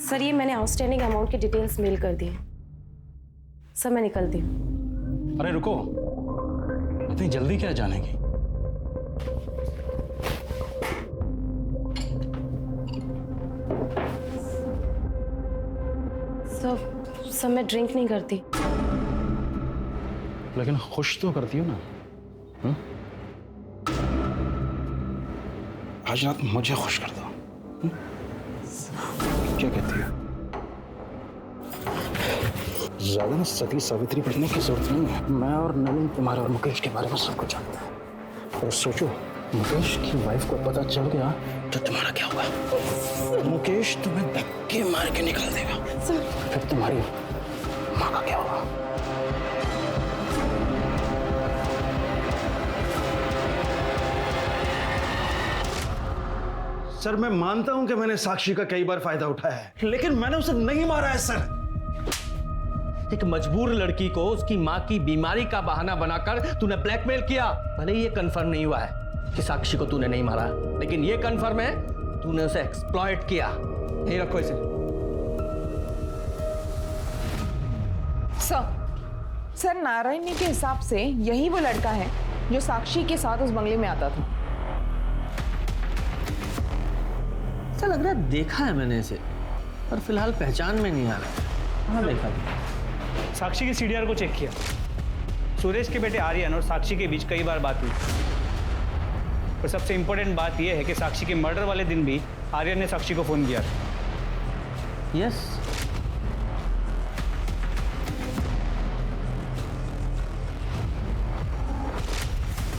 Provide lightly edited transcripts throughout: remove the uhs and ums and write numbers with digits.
Sir ये मैंने outstanding amount की डिटेल्स मेल कर दी। सर मैं निकलती हूँ। अरे रुको, इतनी जल्दी क्या जाने की? सर मैं ड्रिंक नहीं करती। लेकिन खुश तो करती हो ना? हुँ? आज रात मुझे खुश कर दो। क्या कहती है? ज्यादा ना सती सावित्री बनने की जरूरत नहीं है। मैं और नलिन तुम्हारे और मुकेश के बारे में सब कुछ जानते हैं। और सोचो, मुकेश की वाइफ को पता चल गया तो तुम्हारा क्या होगा? मुकेश तुम्हें धक्के मार के निकाल देगा। फिर तुम्हारी माँ का क्या होगा? सर मैं मानता हूं कि मैंने साक्षी का कई बार फायदा उठाया है, लेकिन मैंने उसे नहीं मारा है सर। एक मजबूर लड़की को उसकी मां की बीमारी का बहाना बनाकर तूने ब्लैकमेल किया। भले ही ये कंफर्म नहीं हुआ है कि साक्षी को तूने नहीं मारा, लेकिन ये कंफर्म है तूने उसे एक्सप्लॉइट किया। यही रखो इसे। सर नारायणी के हिसाब से यही वो लड़का है जो साक्षी के साथ उस बंगले में आता था। ऐसा लग रहा है देखा है मैंने इसे, पर फिलहाल पहचान में नहीं आ रहा। हाँ देखा था। साक्षी के सीडीआर को चेक किया। सुरेश के बेटे आर्यन और साक्षी के बीच कई बार बात हुई। और सबसे इंपॉर्टेंट बात यह है कि साक्षी के मर्डर वाले दिन भी आर्यन ने साक्षी को फोन किया। यस,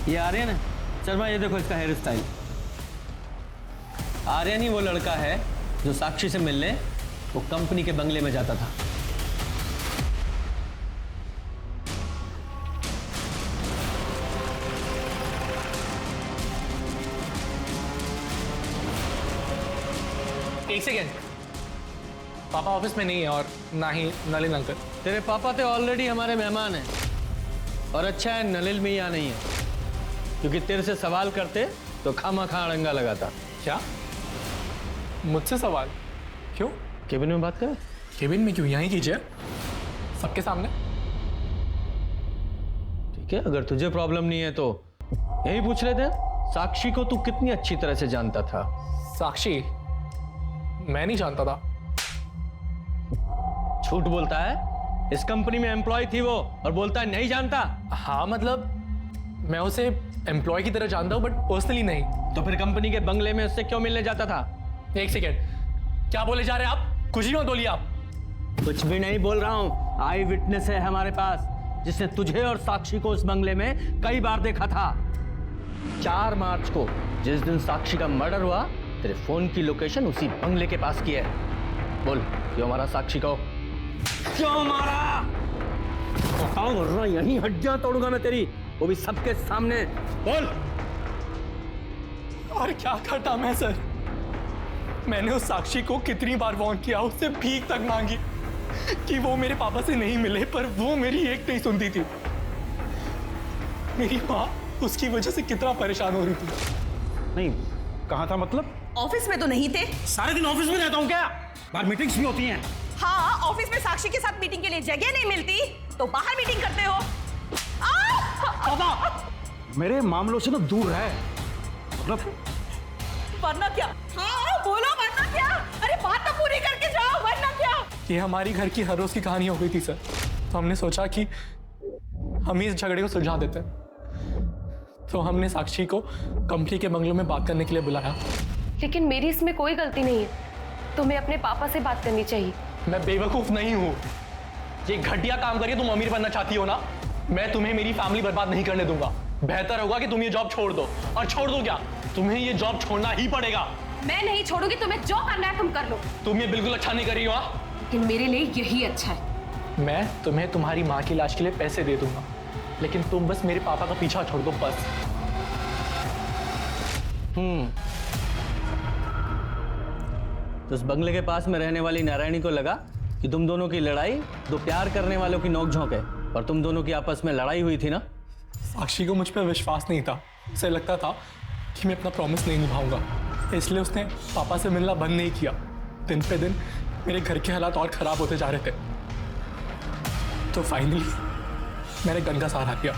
ये आर्यन है। शर्मा ये देखो इसका हेयर स्टाइल। आर्यन ही वो लड़का है जो साक्षी से मिलने वो कंपनी के बंगले में जाता था। एक सेकेंड, पापा ऑफिस में नहीं है और ना ही नलिन अंकल। तेरे पापा तो ऑलरेडी हमारे मेहमान हैं, और अच्छा है नलिन में यहाँ नहीं है, क्योंकि तेरे से सवाल करते तो खामा-खा अड़ंगा लगाता। क्या? मुझसे सवाल? क्यों? केबिन में बात करें? केबिन में क्यों? यहीं कीजिए, सबके सामने। ठीक है, अगर तुझे प्रॉब्लम नहीं है तो यही पूछ लेते हैं। साक्षी को तू कितनी अच्छी तरह से जानता था? साक्षी मैं नहीं जानता था। झूठ बोलता है। इस कंपनी में एम्प्लॉय थी वो, और बोलता है नहीं जानता। हाँ मतलब मैं उसे एम्प्लॉय की तरह जानता हूँ, बट पर्सनली नहीं। तो फिर कंपनी के बंगले में उससे क्यों मिलने जाता था? एक सेकेंड, क्या बोले जा रहे हैं आप? कुछ ही मत बोलिए आप। कुछ भी नहीं बोल रहा हूँ। आई विटनेस है हमारे पास, जिसने तुझे और साक्षी को उस बंगले में कई बार देखा था। 4 मार्च को जिस दिन साक्षी का मर्डर हुआ, तेरे फोन की लोकेशन उसी बंगले के पास की है। बोल, क्यों मारा साक्षी को? क्यों मारा? बताओ वरना यहीं हड्डियां तोड़ूंगा मैं तेरी, वो भी सबके सामने। बोल। और क्या करता मैं सर? मैंने उस साक्षी को कितनी बार वार्न किया, उससे भीख तक मांगी कि वो मेरे पापा से नहीं मिले, पर वो मेरी एक नहीं सुनती थी। मेरी माँ उसकी वजह से कितना परेशान हो रही थी। नहीं, कहाँ था मतलब? ऑफिस में तो नहीं थे। सारे दिन ऑफिस में रहता हूँ क्या? बाहर मीटिंग्स भी होती हैं। हाँ, ऑफिस में साक्षी के साथ मीटिंग के लिए जगह नहीं मिलती तो बाहर मीटिंग करते हो। पापा, मेरे मामलों से ना दूर है। मतलब वरना क्या? हाँ बोलो, वरना क्या? अरे बात तो पूरी करके जाओ, वरना क्या? ये हमारी घर की हर रोज की कहानी हो गई थी सर, तो हमने सोचा कि हम ही इस झगड़े को सुलझा देते हैं। तो हमने साक्षी को कंपनी के बंगलों में बात करने के लिए बुलाया। लेकिन मेरी इसमें कोई गलती नहीं है, तुम्हें अपने पापा से बात करनी चाहिए। मैं बेवकूफ नहीं हूँ। ये घटिया काम करिए, तुम अमीर बनना चाहती हो ना? मैं तुम्हें मेरी फैमिली बर्बाद नहीं करने दूंगा। बेहतर होगा कि तुम ये जॉब छोड़ दो। और छोड़ दो क्या, तुम्हें ये जॉब छोड़ना ही पड़ेगा। मैं नहीं छोड़ूंगी, तुम्हें जो करना है तुम कर लो। तुम ये बिल्कुल अच्छा नहीं कर रही हो। लेकिन मेरे लिए यही अच्छा है। मैं तुम्हें तुम्हारी माँ की इलाज के लिए पैसे दे दूंगा, लेकिन तुम बस मेरे पापा का पीछा छोड़ दो, बस। तो उस बंगले के पास में रहने वाली नारायणी को लगा कि तुम दोनों की लड़ाई दो प्यार करने वालों की नोकझोंक है, और तुम दोनों की आपस में लड़ाई हुई थी ना? साक्षी को मुझ पर विश्वास नहीं था। उसे लगता था कि मैं अपना प्रॉमिस नहीं निभाऊंगा, इसलिए उसने पापा से मिलना बंद नहीं किया। दिन पे दिन मेरे घर के हालात और ख़राब होते जा रहे थे। तो फाइनली मैंने गन का सहारा लिया।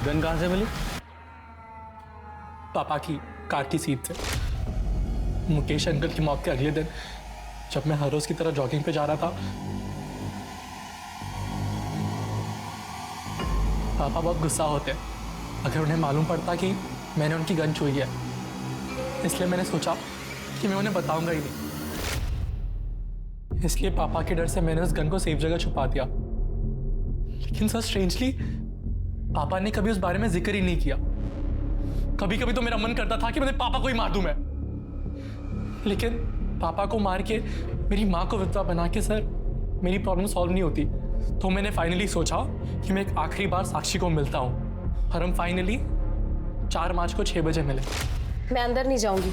गन कहाँ से मिली? पापा की कार की सीट से। मुकेश अंकल की मौत के अगले दिन जब मैं हर रोज की तरह जॉगिंग पे जा रहा था, पापा बहुत गुस्सा होते अगर उन्हें मालूम पड़ता कि मैंने उनकी गन छुई है। इसलिए मैंने सोचा कि मैं उन्हें बताऊंगा ही नहीं। इसलिए पापा के डर से मैंने उस गन को सेफ जगह छुपा दिया। लेकिन सर स्ट्रेंजली पापा ने कभी उस बारे में जिक्र ही नहीं किया। कभी कभी तो मेरा मन करता था कि मैं पापा को ही मार दूं मैं, लेकिन पापा को मार के मेरी माँ को विधवा बना के सर मेरी प्रॉब्लम सॉल्व नहीं होती। तो मैंने फाइनली सोचा कि मैं एक आखिरी बार साक्षी को मिलता हूँ और हम फाइनली 4 मार्च को 6 बजे मिले। मैं अंदर नहीं जाऊंगी,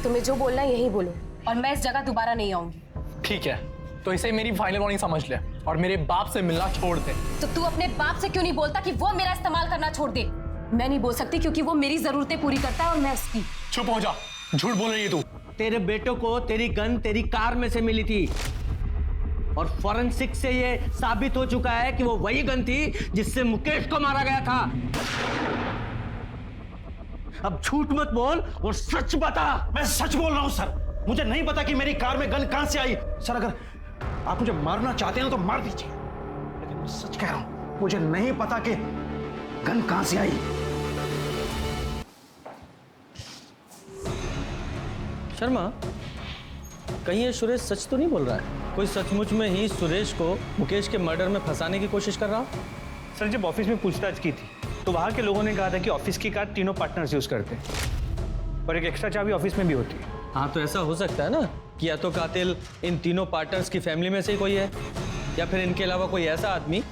तुम्हें जो बोलना है यही बोलो, और मैं इस जगह दोबारा नहीं आऊंगी। ठीक है, तो इसे मेरी फाइनल वार्निंग समझ ले और मेरे बाप से मिलना छोड़ दे। तो तू अपने बाप से क्यों नहीं बोलता कि वो मेरा इस्तेमाल करना छोड़ दे? मैं नहीं बोल सकती क्योंकि वो मेरी जरूरतें पूरी करता है और मैं उसकी। चुप हो जा, झूठ बोल रही है तू। तेरे बेटों को तेरी गन तेरी कार में से मिली थी और फॉरेंसिक से ये साबित हो चुका है कि वो वही गन थी जिससे मुकेश को मारा गया था। अब झूठ मत बोल और सच बता। मैं सच बोल रहा हूं सर, मुझे नहीं पता कि मेरी कार में गन कहां से आई। सर अगर आप मुझे मारना चाहते हैं तो मार दीजिए, लेकिन मैं सच कह रहा हूं, मुझे नहीं पता कि गन कहां से आई। शर्मा, कहीं ये सुरेश सच तो नहीं बोल रहा है? कोई सचमुच में ही सुरेश को मुकेश के मर्डर में फंसाने की कोशिश कर रहा हो? सर जब ऑफिस में पूछताछ की थी तो वहाँ के लोगों ने कहा था कि ऑफिस की कार तीनों पार्टनर्स यूज करते हैं और एक एक्स्ट्रा चाबी ऑफिस में भी होती है। हाँ, तो ऐसा हो सकता है ना कि या तो कातिल इन तीनों पार्टनर्स की फैमिली में से ही कोई है, या फिर इनके अलावा कोई ऐसा आदमी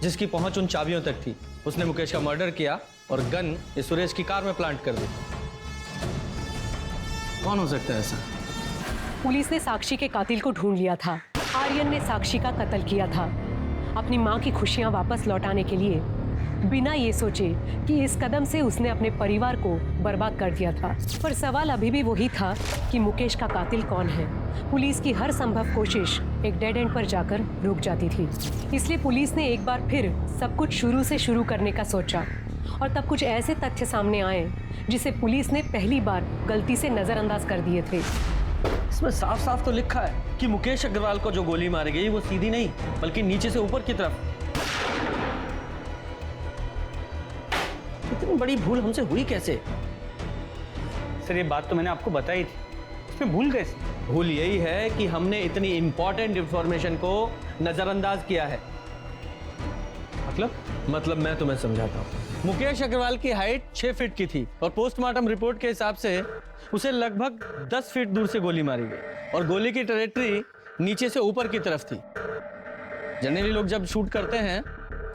जिसकी पहुंच उन चाबियों तक थी। उसने मुकेश का मर्डर किया और गन इस सुरेश की कार में प्लांट कर दी। कौन हो सकता है ऐसा? पुलिस ने साक्षी के कातिल को ढूंढ लिया था। आर्यन ने साक्षी का कत्ल किया था अपनी माँ की खुशियाँ वापस लौटाने के लिए, बिना ये सोचे कि इस कदम से उसने अपने परिवार को बर्बाद कर दिया था। पर सवाल अभी भी वही था कि मुकेश का कातिल कौन है। पुलिस की हर संभव कोशिश एक डेड एंड पर जाकर रुक जाती थी। इसलिए पुलिस ने एक बार फिर सब कुछ शुरू से शुरू करने का सोचा और तब कुछ ऐसे तथ्य सामने आए जिसे पुलिस ने पहली बार गलती से नजरअंदाज कर दिए थे। इसमें साफ साफ तो लिखा है कि मुकेश अग्रवाल को जो गोली मारी गई वो सीधी नहीं बल्कि नीचे से ऊपर की तरफ। इतनी बड़ी भूल हमसे हुई कैसे? सर ये बात तो मैंने आपको बताई थी, इसमें भूल कैसे? भूल यही है कि हमने इतनी इंपॉर्टेंट इंफॉर्मेशन को नजरअंदाज किया है। मतलब मैं तुम्हें समझाता हूँ। मुकेश अग्रवाल की हाइट 6 फीट की थी और पोस्टमार्टम रिपोर्ट के हिसाब से उसे लगभग 10 फीट दूर से गोली मारी गई और गोली की ट्रैजेक्टरी नीचे से ऊपर की तरफ थी। जनरली लोग जब शूट करते हैं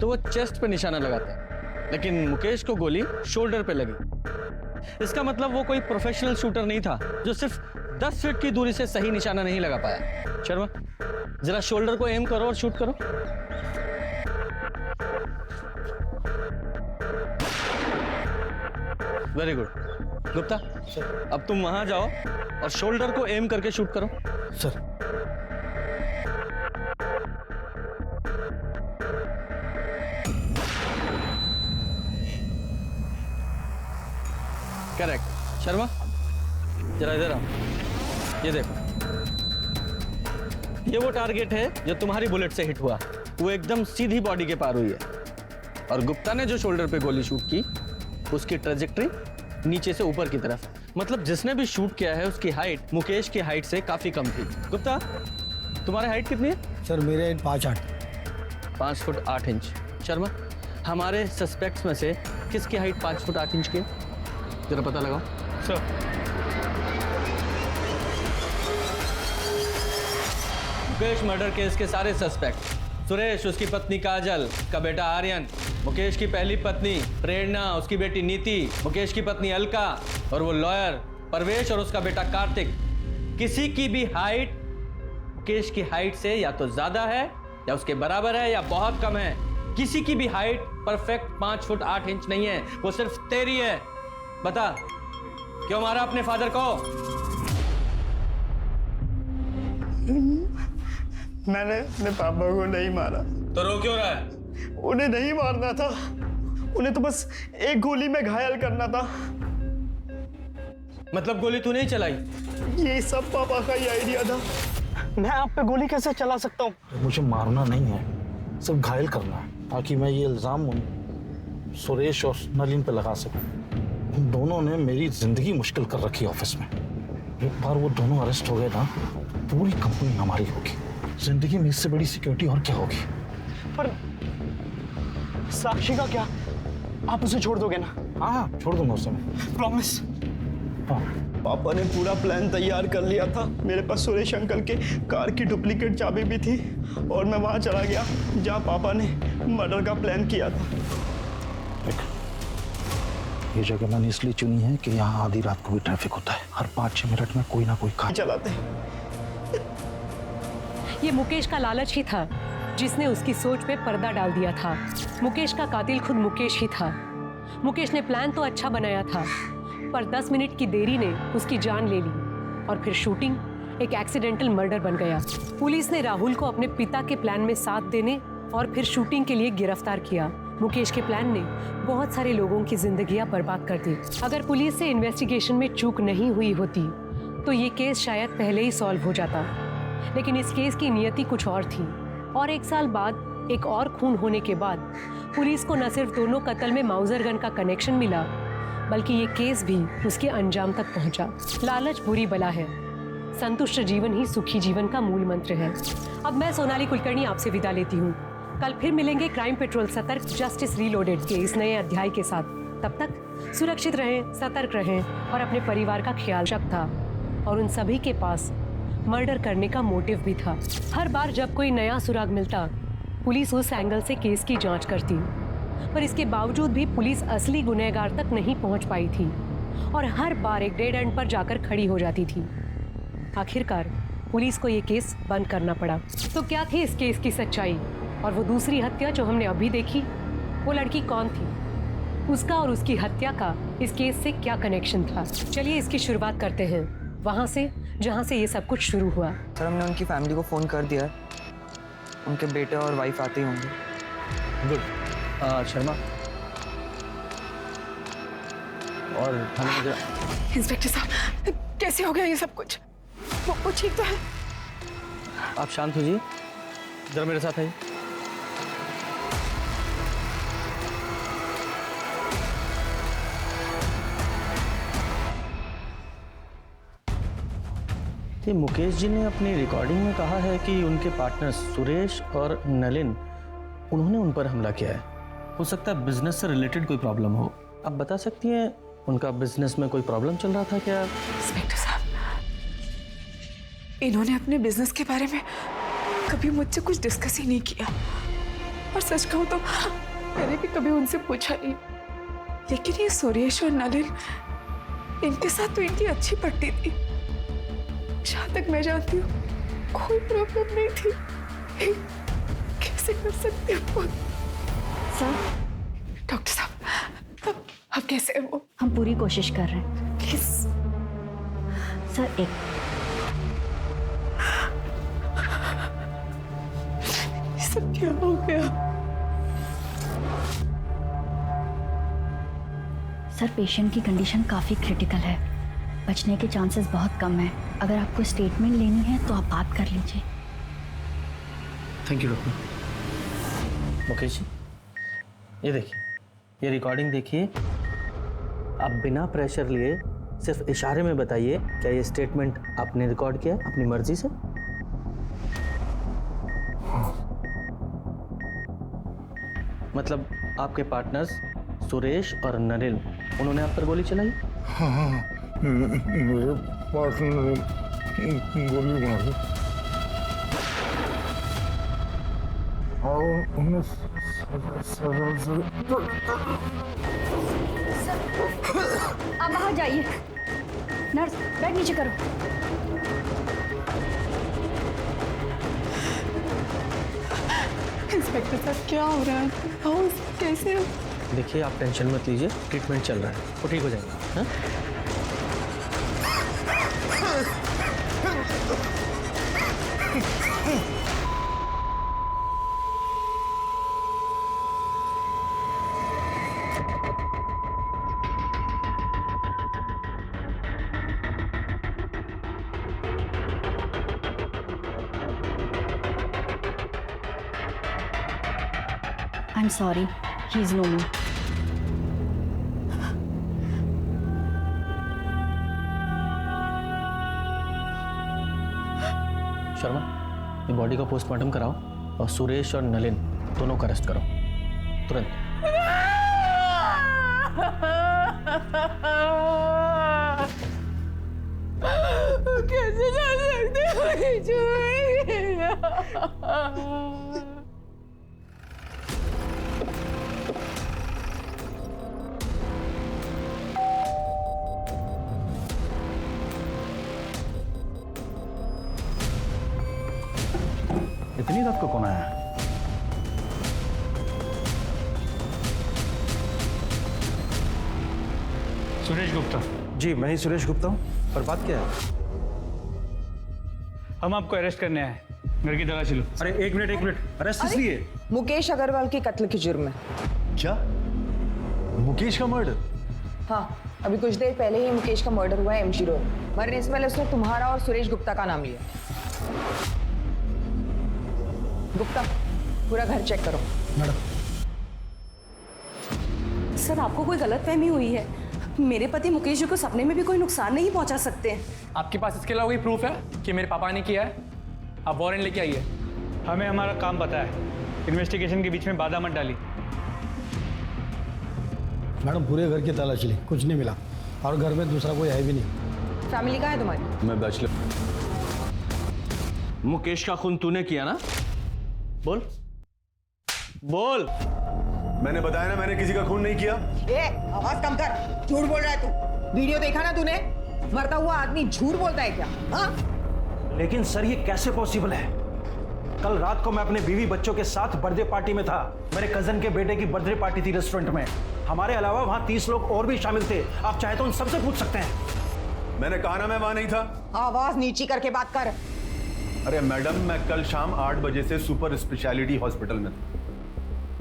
तो वो चेस्ट पे निशाना लगाते हैं, लेकिन मुकेश को गोली शोल्डर पे लगी। इसका मतलब वो कोई प्रोफेशनल शूटर नहीं था जो सिर्फ 10 फीट की दूरी से सही निशाना नहीं लगा पाया। शर्मा, जरा शोल्डर को एम करो और शूट करो। Very good. गुप्ता, अब तुम वहां जाओ और शोल्डर को एम करके शूट करो। Sir correct. शर्मा, जरा इधर आओ। ये देखो, ये वो टारगेट है जो तुम्हारी बुलेट से हिट हुआ। वो एकदम सीधी बॉडी के पार हुई है और गुप्ता ने जो शोल्डर पे गोली शूट की उसकी ट्रेजेक्टरी नीचे से ऊपर की तरफ। मतलब जिसने भी शूट किया है उसकी हाइट मुकेश की हाइट से काफी कम थी। गुप्ता, तुम्हारी हाइट कितनी है? सर मेरे 5'8". 5 फुट 8 इंच। शर्मा, हमारे सस्पेक्ट्स में से किसकी हाइट 5 फुट 8 इंच की है? जरा पता लगाओ। सर मुकेश मर्डर केस के सारे सस्पेक्ट सुरेश, उसकी पत्नी काजल, का बेटा आर्यन, मुकेश की पहली पत्नी प्रेरणा, उसकी बेटी नीति, मुकेश की पत्नी अलका और वो लॉयर परवेश और उसका बेटा कार्तिक, किसी की भी हाइट मुकेश की हाइट से या तो ज्यादा है या उसके बराबर है या बहुत कम है। किसी की भी हाइट परफेक्ट 5 फुट 8 इंच नहीं है, वो सिर्फ तेरी है। बता, क्यों मारा अपने फादर को? मैंने अपने पापा को नहीं मारा। तो रो क्यों रहा है? उन्हें नहीं मारना था, उन्हें तो बस एक गोली में घायल करना था। मतलब गोली तू नहीं चलाई? ये सब पापा का ही आइडिया था। मैं आप पे गोली कैसे चला सकता हूँ? मुझे मारना नहीं है, सिर्फ घायल करना है, ताकि मैं ये इल्जाम उन सुरेश और नलिन पे लगा सकूं। उन दोनों ने मेरी जिंदगी मुश्किल कर रखी ऑफिस में। एक बार वो दोनों अरेस्ट हो गए ना, पूरी कंपनी हमारी होगी। जिंदगी में इससे बड़ी सिक्योरिटी और क्या होगी? पर साक्षी का क्या? आप उसे छोड़ दोगे ना? हाँ, छोड़ दूंगा उसे मैं। प्रॉमिस। हाँ। पापा ने पूरा प्लान तैयार कर लिया था। मेरे पास सुरेश अंकल के कार की डुप्लीकेट चाबी भी थी और मैं वहां चला गया जहां पापा ने मर्डर का प्लान किया था। ये जगह मैंने इसलिए चुनी है कि यहाँ आधी रात को भी ट्रैफिक होता है। हर 5-6 मिनट में कोई ना कोई कार चलाते। ये मुकेश का लालच ही था जिसने उसकी सोच पे पर्दा डाल दिया था। मुकेश का कातिल खुद मुकेश ही था। मुकेश ने प्लान तो अच्छा बनाया था, पर 10 मिनट की देरी ने उसकी जान ले ली और फिर शूटिंग एक एक्सीडेंटल मर्डर बन गया। पुलिस ने राहुल को अपने पिता के प्लान में साथ देने और फिर शूटिंग के लिए गिरफ्तार किया। मुकेश के प्लान ने बहुत सारे लोगों की जिंदगियां बर्बाद कर दी। अगर पुलिस से इन्वेस्टिगेशन में चूक नहीं हुई होती तो ये केस शायद पहले ही सॉल्व हो जाता, लेकिन इस केस की नियति कुछ और थी। और 1 साल बाद एक और खून होने के बाद पुलिस को न सिर्फ दोनों कत्ल में माउजर गन का कनेक्शन मिला, बल्कि ये केस भी उसके अंजाम तक पहुंचा। लालच बुरी बला है, संतुष्ट जीवन ही सुखी जीवन का मूल मंत्र है। अब मैं सोनाली कुलकर्णी आपसे विदा लेती हूँ। कल फिर मिलेंगे क्राइम पेट्रोल सतर्क जस्टिस रीलोडेड के इस नए अध्याय के साथ। तब तक सुरक्षित रहें, सतर्क रहें और अपने परिवार का ख्याल रखता। और उन सभी के पास मर्डर करने का मोटिव भी था। हर बार जब कोई नया सुराग मिलता, पुलिस उस एंगल से केस की जांच करती, पर इसके बावजूद भी पुलिस असली गुनहगार तक नहीं पहुंच पाई थी और हर बार एक डेड एंड पर जाकर खड़ी हो जाती थी। आखिरकार पुलिस को ये केस बंद करना पड़ा। तो क्या थी इस केस की सच्चाई? और वो दूसरी हत्या जो हमने अभी देखी, वो लड़की कौन थी? उसका और उसकी हत्या का इस केस से क्या कनेक्शन था? चलिए इसकी शुरुआत करते हैं वहाँ से जहाँ से ये सब कुछ शुरू हुआ। सर, हमने उनकी फैमिली को फ़ोन कर दिया। उनके बेटे और वाइफ आते ही होंगे। गुड। शर्मा और हमें इंस्पेक्टर साहब, कैसे हो गया ये सब कुछ? वो ठीक तो है? आप शांत हो जी, जरा मेरे साथ आइए। ये मुकेश जी ने अपनी रिकॉर्डिंग में कहा है कि उनके पार्टनर्स सुरेश और नलिन, उन्होंने उन पर हमला किया है। हो सकता है बिजनेस से रिलेटेड कोई प्रॉब्लम हो। आप बता सकती हैं उनका बिजनेस में कोई प्रॉब्लम चल रहा था क्या? इंस्पेक्टर साहब, इन्होंने अपने बिजनेस के बारे में कभी मुझसे कुछ डिस्कस ही नहीं किया और सच कहूं तो मैंने भी कभी उनसे पूछा नहीं। लेकिन ये सुरेश और नलिन, इनके साथ तो इनकी अच्छी पट्टी थी। जहां तक मैं जानती हूँ कोई प्रॉब्लम नहीं थी। कैसे कर सकते हो सर? डॉक्टर साहब, अब कैसे है वो? हम पूरी कोशिश कर रहे हैं। प्लीज सर, एक ये सब क्या हो गया? सर, पेशेंट की कंडीशन काफ़ी क्रिटिकल है, बचने के चांसेस बहुत कम है। अगर आपको स्टेटमेंट लेनी है तो आप बात कर लीजिए। Thank you doctor. Mukesh ji, ये देखिए, ये रिकॉर्डिंग देखिए। आप बिना प्रेशर लिए सिर्फ इशारे में बताइए, क्या ये स्टेटमेंट आपने रिकॉर्ड किया अपनी मर्जी से? मतलब आपके पार्टनर्स सुरेश और नलिन, उन्होंने आप पर गोली चलाई? हाँ, मेरे पार्टनर ने गोली मारी और उन्हें आप बाहर जाइए। नर्स, बैग नीचे करो। इंस्पेक्टर साहब, क्या हो रहा है? कैसे? देखिए, आप टेंशन मत लीजिए, ट्रीटमेंट चल रहा है, वो ठीक हो जाएगा। हाँ? I'm sorry. He's no me. Sharma, ये बॉडी का पोस्टमार्टम कराओ और सुरेश और नलिन दोनों को अरेस्ट करो तुरंत। कैसे जा सकते हो? इतनी रात को कौन आया? सुरेश गुप्ता। जी मैं ही सुरेश गुप्ता हूँ। पर बात क्या है? हम आपको अरेस्ट करने आए हैं। घर की तलाशी लो। अरे एक मिनट, अरेस्ट इसलिए? मुकेश अग्रवाल के कत्ल के जुर्म में। क्या? मुकेश का मर्डर? हाँ, अभी कुछ देर पहले ही मुकेश का मर्डर हुआ है MG रोड। मरने से पहले उसने तुम्हारा और सुरेश गुप्ता का नाम लिया। गुप्ता, पूरा घर चेक करो। मैडम। सर आपको कोई गलतफहमी हुई है। मेरे पति मुकेश जी को सपने में भी कोई नुकसान नहीं पहुंचा सकते। आपके पास इसके अलावा कोई प्रूफ है कि मेरे पापा ने किया है? आप वारंट लेके आइए। हमें हमारा काम पता है। इन्वेस्टिगेशन के बीच में बाधा मत डाली। मैडम पूरे घर की तलाशी ली, कुछ नहीं मिला और घर में दूसरा कोई है भी नहीं। फैमिली कहाँ है तुम्हारी? मैं बैचलर। मुकेश का खून तूने किया ना? बोल बोल। मैंने बताया ना, मैंने किसी का खून नहीं किया। आवाज कम कर, झूठ बोल रहा है तू। वीडियो देखा ना तूने? मरता हुआ आदमी झूठ बोलता है क्या? हाँ? लेकिन सर ये कैसे पॉसिबल है? कल रात को मैं अपने बीवी बच्चों के साथ बर्थडे पार्टी में था। मेरे कजन के बेटे की बर्थडे पार्टी थी रेस्टोरेंट में। हमारे अलावा वहां 30 लोग और भी शामिल थे। आप चाहे तो उन सबसे पूछ सकते हैं। मैंने कहा ना मैं वहां नहीं था। आवाज नीची करके बात कर। अरे मैडम, मैं कल शाम 8 बजे से सुपर स्पेशलिटी हॉस्पिटल में था।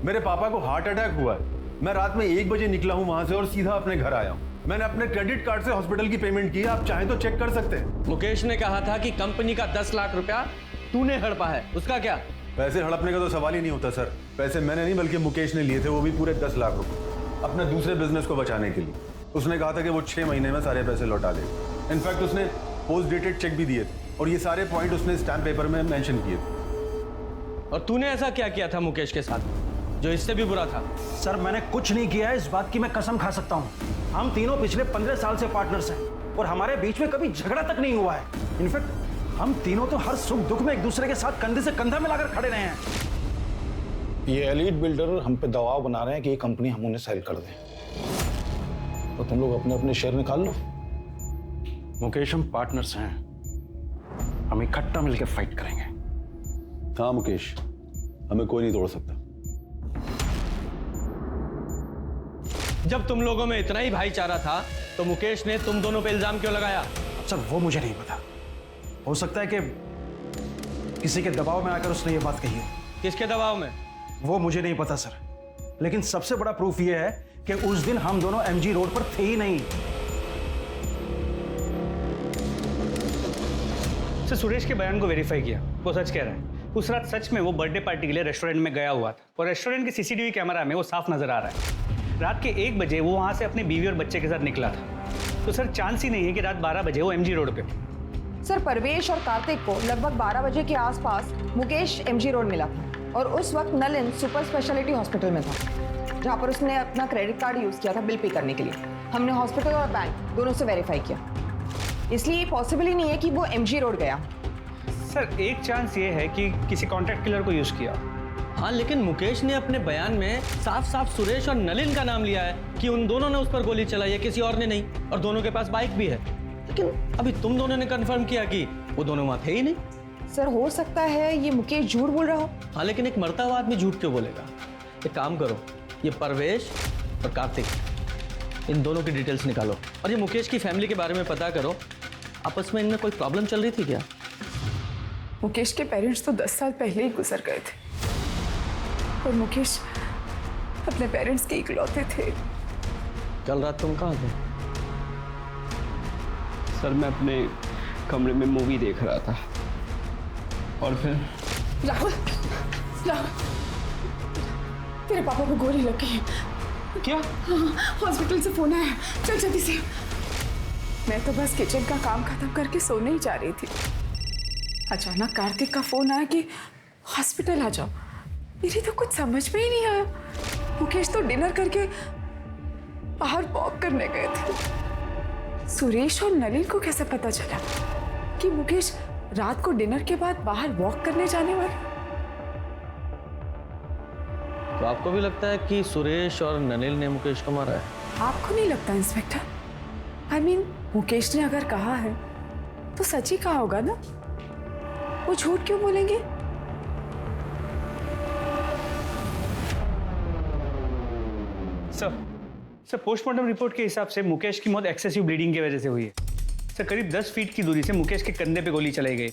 मेरे पापा को हार्ट अटैक हुआ है। मैं रात में 1 बजे निकला हूं वहां से और सीधा अपने घर आया हूं। मैंने अपने क्रेडिट कार्ड से हॉस्पिटल की पेमेंट की। आप चाहें तो चेक कर सकते हैं। मुकेश ने कहा था कि कंपनी का 10 लाख रुपया तूने हड़पा है, उसका क्या? पैसे हड़पने का तो सवाल ही नहीं होता सर। पैसे मैंने नहीं बल्कि मुकेश ने लिए थे, वो भी पूरे 10 लाख रुपए अपने दूसरे बिजनेस को बचाने के लिए। उसने कहा था कि वो 6 महीने में सारे पैसे लौटा देगा। इनफैक्ट उसने पोस्ट डेटेड चेक भी दिए थे और ये सारे पॉइंट उसने स्टैम्प पेपर में मेंशन किए थे। और तूने ऐसा क्या किया था मुकेश के साथ जो इससे भी बुरा था? सर मैंने कुछ नहीं किया है, इस बात की मैं कसम खा सकता हूँ। हम तीनों पिछले 15 साल से पार्टनर्स हैं और हमारे बीच में कभी झगड़ा तक नहीं हुआ है। इनफैक्ट हम तीनों तो हर सुख दुख में एक दूसरे के साथ कंधे से कंधा मिलाकर खड़े रहे हैं। ये एलीट बिल्डर हम पे दबाव बना रहे हैं कि ये कंपनी हम उन्हें सेल कर दें, तो तुम लोग अपने अपने शेयर निकाल लो। मुकेश हम पार्टनर्स हैं, हम इकट्ठा मिलकर फाइट करेंगे। हाँ मुकेश, हमें कोई नहीं तोड़ सकता। जब तुम लोगों में इतना ही भाईचारा था तो मुकेश ने तुम दोनों पे इल्जाम क्यों लगाया? सर वो मुझे नहीं पता। हो सकता है कि किसी के दबाव में आकर उसने ये बात कही हो। किसके दबाव में? वो मुझे नहीं पता सर, लेकिन सबसे बड़ा प्रूफ ये है कि उस दिन हम दोनों MG रोड पर थे ही नहीं। सर सुरेश के बयान को वेरीफाई किया, वो सच कह रहा है। उस रात सच में वो बर्थडे पार्टी के लिए रेस्टोरेंट में गया हुआ था और रेस्टोरेंट के CCTV कैमरा में वो साफ नजर आ रहा है। रात के 1 बजे वो वहां से अपनी बीवी और बच्चे के साथ निकला था। तो सर चांस ही नहीं है कि रात 12 बजे वो MG रोड पे। सर परवेश और कार्तिक को लगभग 12 बजे के आसपास मुकेश MG रोड मिला था और उस वक्त नलिन सुपर स्पेशलिटी हॉस्पिटल में था, जहां पर उसने अपना क्रेडिट कार्ड यूज किया था बिल पे करने के लिए। हमने हॉस्पिटल और बैंक दोनों से वेरीफाई किया, इसलिए पॉसिबल ही नहीं है कि वो MG रोड गया। सर एक चांस ये है कि किसी कॉन्ट्रैक्ट किलर को यूज किया। हाँ, लेकिन मुकेश ने अपने बयान में साफ साफ सुरेश और नलिन का नाम लिया है कि उन दोनों ने उस पर गोली चलाई है, किसी और ने नहीं, और दोनों के पास बाइक भी है। लेकिन अभी तुम दोनों ने कंफर्म किया कि वो दोनों वहां थे ही नहीं। सर हो सकता है ये मुकेश झूठ बोल रहा हो। हाँ, लेकिन एक मरता हुआ आदमी झूठ क्यों बोलेगा? एक काम करो, ये परवेश और कार्तिक इन दोनों की डिटेल्स निकालो और ये मुकेश की फैमिली के बारे में पता करो। आपस में इनमें कोई प्रॉब्लम चल रही थी क्या? मुकेश के पेरेंट्स तो 10 साल पहले ही गुजर गए थे और मुकेश अपने पेरेंट्स के इकलौते थे। कल रात तुम कहाँ थे? सर मैं अपने कमरे में मूवी देख रहा था और फिर राहुल, राहुल, तेरे पापा को गोली लग गई है। क्या? हॉस्पिटल से फोन आया, चल जल्दी से। मैं तो बस किचन का काम खत्म करके सोने ही जा रही थी, अचानक कार्तिक का फोन आया कि हॉस्पिटल आ जाओ। मेरी तो कुछ समझ में ही नहीं आया। मुकेश तो डिनर करके बाहर वॉक करने गए थे। सुरेश और नलिन को कैसे पता चला कि मुकेश रात को डिनर के बाद बाहर वॉक करने जाने वाले? तो आपको भी लगता है कि सुरेश और नलिन ने मुकेश को मारा है? आपको नहीं लगता इंस्पेक्टर? I mean, मुकेश ने अगर कहा है तो सच ही कहा होगा ना। वो झूठ क्यों बोलेंगे? सर पोस्टमार्टम रिपोर्ट के हिसाब से मुकेश की मौत एक्सेसिव ब्लीडिंग की वजह से हुई है। सर करीब 10 फीट की दूरी से मुकेश के कंधे पे गोली चलाई गई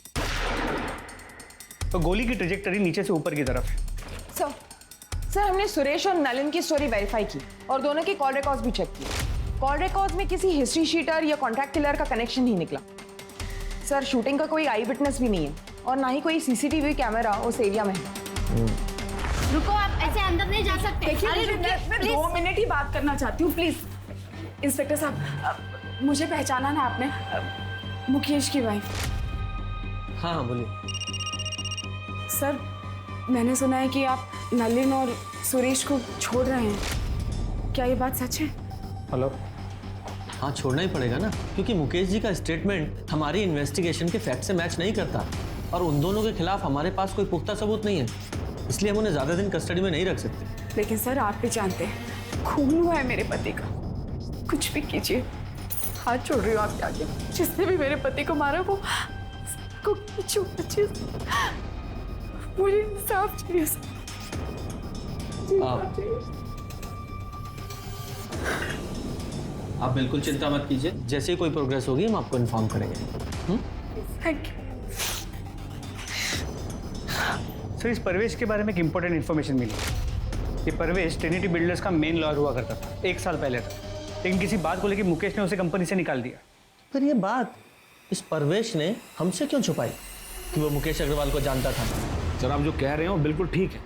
तो गोली की ट्रेजेक्टरी नीचे से ऊपर की तरफ है। सर हमने सुरेश और नलिन की स्टोरी वेरीफाई की और दोनों की कॉल रिकॉर्ड्स भी चेक किए। कॉल रिकॉर्ड्स में किसी हिस्ट्री शीटर या कॉन्ट्रैक्ट किलर का कनेक्शन नहीं निकला। सर शूटिंग का कोई आई विटनेस भी नहीं है और ना ही कोई सीसीटीवी कैमरा उस एरिया में है। रुको, आप ऐसे अंदर नहीं जा सकते। देखिए मैं 2 मिनट ही बात करना चाहती हूँ, प्लीज। इंस्पेक्टर साहब, मुझे पहचाना ना आपने? मुकेश की वाइफ। हाँ बोलिए। सर मैंने सुना है कि आप नलिन और सुरेश को छोड़ रहे हैं, क्या ये बात सच है? हेलो। हाँ छोड़ना ही पड़ेगा ना, क्योंकि मुकेश जी का स्टेटमेंट हमारी इन्वेस्टिगेशन के फैक्ट से मैच नहीं करता और उन दोनों के खिलाफ हमारे पास कोई पुख्ता सबूत नहीं है, इसलिए हम उन्हें ज्यादा दिन कस्टडी में नहीं रख सकते। लेकिन सर आप भी जानते हैं खून हुआ है मेरे पति का, कुछ भी कीजिए, हाथ छोड़ रही हूँ आपके आगे। जिसने भी मेरे पति को मारा वो को मुझे इंसाफ चाहिए। आप बिल्कुल चिंता मत कीजिए, जैसे ही कोई प्रोग्रेस होगी हम आपको इन्फॉर्म करेंगे। Thank you. सर इस परवेश के बारे में एक इंपॉर्टेंट इन्फॉर्मेशन मिली। ये परवेश ट्रिनिटी बिल्डर्स का मेन लॉयर हुआ करता था 1 साल पहले तक, लेकिन किसी बात को लेकर मुकेश ने उसे कंपनी से निकाल दिया। पर ये बात इस परवेश ने हमसे क्यों छुपाई कि वो मुकेश अग्रवाल को जानता था? सर आप जो कह रहे हो बिल्कुल ठीक है,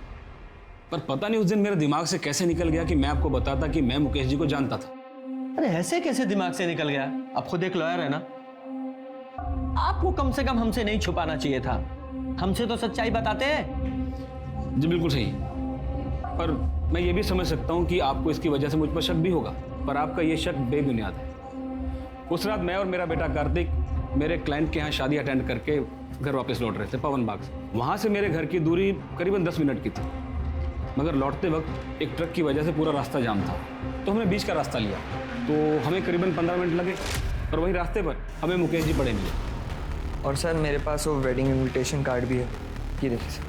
पर पता नहीं उस दिन मेरे दिमाग से कैसे निकल गया कि मैं आपको बताता कि मैं मुकेश जी को जानता था। अरे ऐसे कैसे दिमाग से निकल गया? आप खुद एक लॉयर है ना, आपको कम से कम हमसे नहीं छुपाना चाहिए था, हमसे तो सच्चाई बताते हैं। जी बिल्कुल सही, पर मैं ये भी समझ सकता हूँ कि आपको इसकी वजह से मुझ पर शक भी होगा, पर आपका ये शक बेबुनियाद है। उस रात मैं और मेरा बेटा कार्तिक मेरे क्लाइंट के यहाँ शादी अटेंड करके घर वापस लौट रहे थे पवन बाग से। वहाँ से मेरे घर की दूरी करीबन 10 मिनट की थी, मगर लौटते वक्त एक ट्रक की वजह से पूरा रास्ता जाम था, तो हमने बीच का रास्ता लिया, तो हमें करीबन 15 मिनट लगे और वही रास्ते पर हमें मुकेश जी पड़े मिले। और सर मेरे पास वो वेडिंग इनविटेशन कार्ड भी है, ये देखिए सर।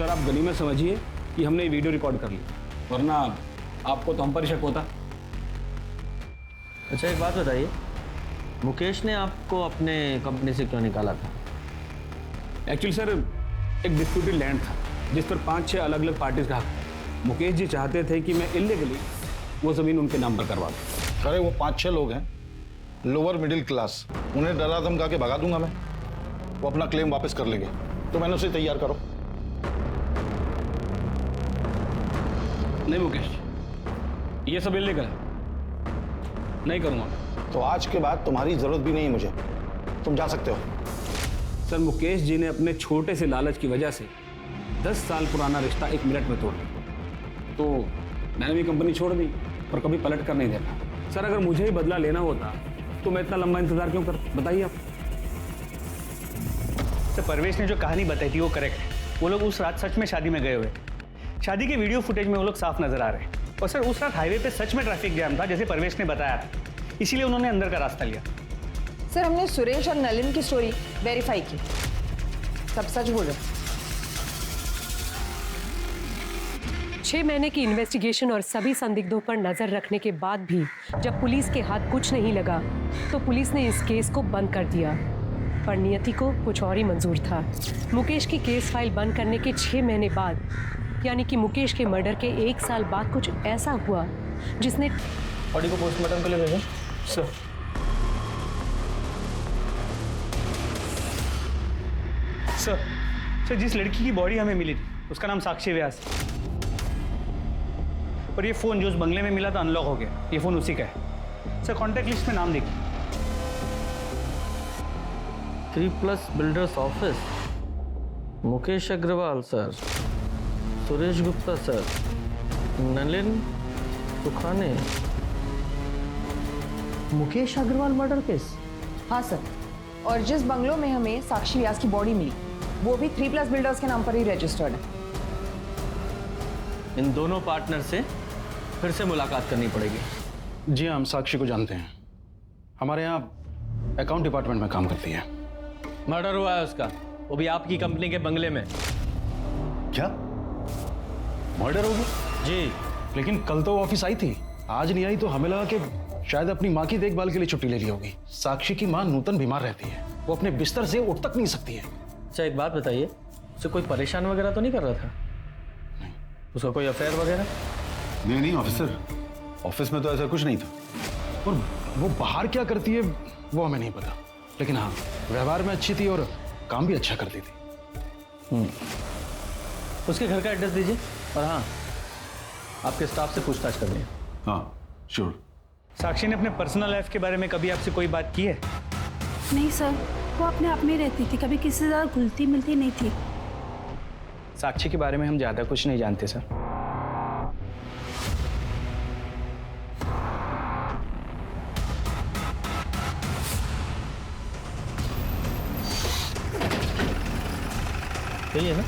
आप गनीमत समझिए कि हमने ये वीडियो रिकॉर्ड कर ली, वरना आपको तो हम पर शक होता। अच्छा एक बात बताइए, मुकेश ने आपको अपने कंपनी से क्यों निकाला था? एक्चुअली सर एक डिस्प्यूटेड लैंड था जिस पर 5-6 अलग अलग पार्टीज का हक था। मुकेश जी चाहते थे कि मैं इलीगली वो ज़मीन उनके नाम पर करवा दूँ। अरे वो 5-6 लोग हैं, लोअर मिडिल क्लास, उन्हें डरा धमका के भगा दूंगा मैं, वो अपना क्लेम वापस कर लेंगे, तो मैंने उसे तैयार करो। नहीं मुकेश, ये सब इलीगल है, नहीं करूँगा। तो आज के बाद तुम्हारी जरूरत भी नहीं है मुझे, तुम जा सकते हो। सर मुकेश जी ने अपने छोटे से लालच की वजह से 10 साल पुराना रिश्ता 1 मिनट में तोड़ दिया, तो मैंने भी कंपनी छोड़ दी और कभी पलट कर नहीं देखा। सर अगर मुझे ही बदला लेना होता तो मैं इतना लंबा इंतजार क्यों कर, बताइए आप। सर परवेश ने जो कहानी बताई थी वो करेक्ट है। वो लोग उस रात सच में शादी में गए हुए, शादी के वीडियो फुटेज में वो लोग साफ नजर आ रहे हैं। और सर उस रात हाईवे पे सच में ट्रैफिक जैम था जैसे परवेश ने बताया था, इसीलिए उन्होंने अंदर का रास्ता लिया। सर हमने सुरेश और नलिन की स्टोरी वेरीफाई की, सब सच बोल रहे। 6 महीने की इन्वेस्टिगेशन और सभी संदिग्धों पर नजर रखने के बाद भी जब पुलिस के हाथ कुछ नहीं लगा तो पुलिस ने इस केस को बंद कर दिया। पर नियति को कुछ और ही मंजूर था। मुकेश की केस फाइल बंद करने के 6 महीने बाद, यानी कि मुकेश के मर्डर के 1 साल बाद कुछ ऐसा हुआ जिसने बॉडी को पोस्टमार्टम के लिए भेजें। सर जिस लड़की की बॉडी हमें मिली थी उसका नाम साक्षी व्यास है। पर ये फोन जो उस बंगले में मिला था अनलॉक हो गया। ये फोन उसी का है। सर कॉन्टैक्ट लिस्ट में नाम देखिए। 3+ builders office, Mukesh Agarwal sir, Suresh Gupta sir, Nalin Sukhane. Mukesh Agarwal murder case? हाँ सर, और जिस बंगलों में हमें साक्षी व्यास की बॉडी मिली वो भी 3+ बिल्डर्स के नाम पर ही रजिस्टर्ड है। इन दोनों पार्टनर से फिर से मुलाकात करनी पड़ेगी। जी हम साक्षी को जानते हैं, हमारे यहाँ अकाउंट डिपार्टमेंट में काम करती है। मर्डर हुआ है उसका, वो भी आपकी कंपनी के बंगले में। क्या मर्डर हो गया? जी। लेकिन कल तो वो ऑफिस आई थी, आज नहीं आई, तो हमें लगा कि शायद अपनी माँ की देखभाल के लिए छुट्टी ले ली होगी। साक्षी की माँ नूतन बीमार रहती है, वो अपने बिस्तर से उठ तक नहीं सकती है। अच्छा एक बात बताइए, उसे कोई परेशान वगैरह तो नहीं कर रहा था? नहीं। उसका कोई अफेयर वगैरह? नहीं ऑफिसर, ऑफिस में तो ऐसा कुछ नहीं था। और वो बाहर क्या करती है वो हमें नहीं पता, लेकिन हाँ व्यवहार में अच्छी थी और काम भी अच्छा करती थी। उसके घर का एड्रेस दीजिए और हाँ आपके स्टाफ से पूछताछ कर लें। हाँ श्योर। साक्षी ने अपने पर्सनल लाइफ के बारे में कभी आपसे कोई बात की है? नहीं सर, वो अपने आप में रहती थी, कभी किसी से ज़्यादा घुलती मिलती नहीं थी। साक्षी के बारे में हम ज़्यादा कुछ नहीं जानते सर। सही है ना?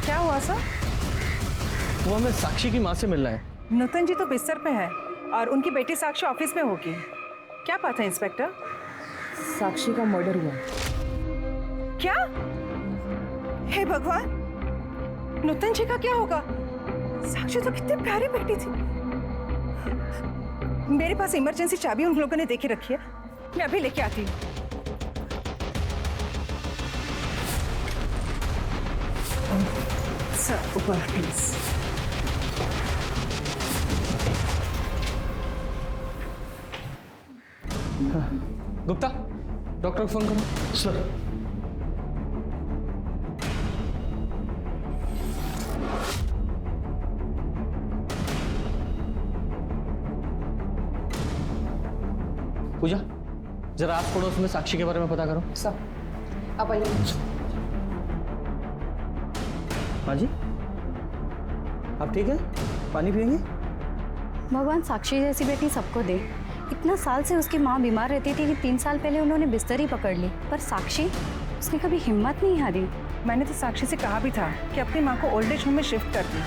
क्या हुआ सर? वो हमें साक्षी की माँ से मिलना है। नूतन जी तो बिस्तर पे है और उनकी बेटी साक्षी ऑफिस में होगी। क्या बात है इंस्पेक्टर? साक्षी का मर्डर हुआ। क्या? हे भगवान, नूतन जी का क्या होगा? साक्षी तो कितनी प्यारी बेटी थी। मेरे पास इमरजेंसी चाबी उन लोगों ने देके रखी है, मैं अभी लेके आती हूँ। सर ऊपर प्लीज। गुप्ता, डॉक्टर को फोन करो। सर पूजा, जरा आप पड़ोस में साक्षी के बारे में पता करो। सर आप आइए। हाँ जी, आप ठीक है? पानी पियेंगे? भगवान साक्षी जैसी बेटी सबको दे। इतना साल से उसकी माँ बीमार रहती थी कि 3 साल पहले उन्होंने बिस्तर ही पकड़ ली, पर साक्षी उसने कभी हिम्मत नहीं हारी। मैंने तो साक्षी से कहा भी था कि अपनी माँ को ओल्ड एज होम में शिफ्ट कर दी।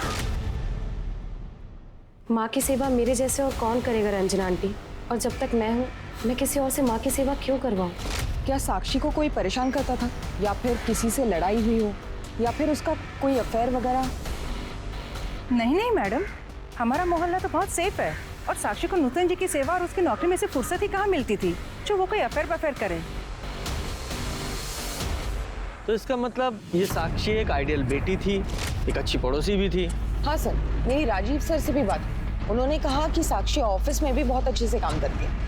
माँ की सेवा मेरे जैसे और कौन करेगा रंजना आंटी? और जब तक मैं हूँ, मैं किसी और से माँ की सेवा क्यों करवाऊँ? क्या साक्षी को कोई परेशान करता था, या फिर किसी से लड़ाई हुई हो, या फिर उसका कोई अफेयर वगैरह? नहीं नहीं मैडम, हमारा मोहल्ला तो बहुत सेफ है और साक्षी को नूतन जी की सेवा और उसकी नौकरी में से फुर्सत ही कहाँ मिलती थी जो वो कोई अफेयर बफेयर करे। तो इसका मतलब ये साक्षी एक आइडियल बेटी थी, एक अच्छी पड़ोसी भी थी। हाँ सर, मेरी राजीव सर से भी बात हुई। उन्होंने कहा कि साक्षी ऑफिस में भी बहुत अच्छे से काम करती है।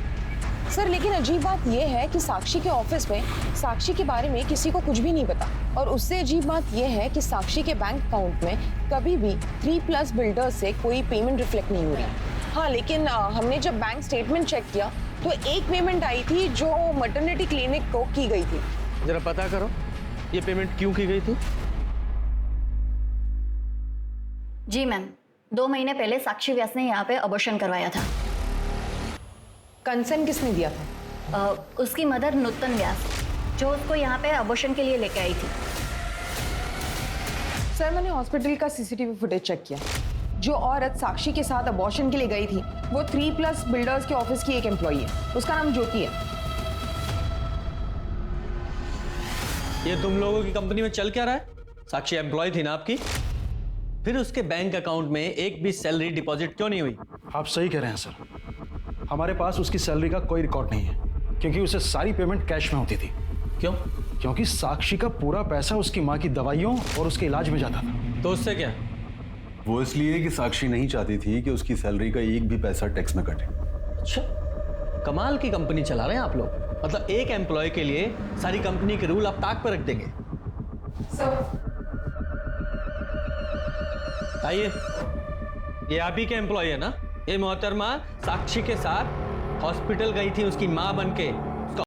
सर लेकिन अजीब बात यह है कि साक्षी के ऑफिस में साक्षी के बारे में किसी को कुछ भी नहीं पता, और उससे अजीब बात यह है कि साक्षी के बैंक अकाउंट में कभी भी 3+ बिल्डर्स से कोई पेमेंट रिफ्लेक्ट नहीं हो रही। हाँ लेकिन हमने जब बैंक स्टेटमेंट चेक किया तो एक पेमेंट आई थी जो मैटरनिटी क्लिनिक को की गई थी। जरा पता करो ये पेमेंट क्यों की गई थी? जी मैम, 2 महीने पहले साक्षी व्यास ने यहाँ पे अबॉर्शन करवाया था। कंसर्न किसने दिया था? उसकी मदर नूतन व्यास, जो उसको यहाँ पे अबॉर्शन के लिए लेके आई थी। सर मैंने हॉस्पिटल का सीसीटीवी फुटेज चेक किया। जो औरत साक्षी के साथ अबॉर्शन के लिए गई थी वो 3+ बिल्डर्स के ऑफिस की एक एम्प्लॉई है। उसका नाम ज्योति है। ये तुम लोगों की कंपनी में चल क्या रहा है? साक्षी एम्प्लॉय थी ना आपकी, फिर उसके बैंक अकाउंट में एक भी सैलरी डिपॉजिट क्यों नहीं हुई? आप सही कह रहे हैं सर, हमारे पास उसकी सैलरी का कोई रिकॉर्ड नहीं है, क्योंकि उसे सारी पेमेंट कैश में होती थी। क्यों? क्योंकि साक्षी का पूरा पैसा उसकी माँ की दवाइयों और उसके इलाज में जाता था। तो उससे क्या? वो इसलिए कि साक्षी नहीं चाहती थी कि उसकी सैलरी का एक भी पैसा टैक्स में कटे। अच्छा, कमाल की कंपनी चला रहे हैं आप लोग। मतलब एक एम्प्लॉय के लिए सारी कंपनी के रूल आप ताक पर रख देंगे। आइए, ये आप ही के एम्प्लॉय है ना? ये मोहतरमा साक्षी के साथ हॉस्पिटल गई थी उसकी मां बनके।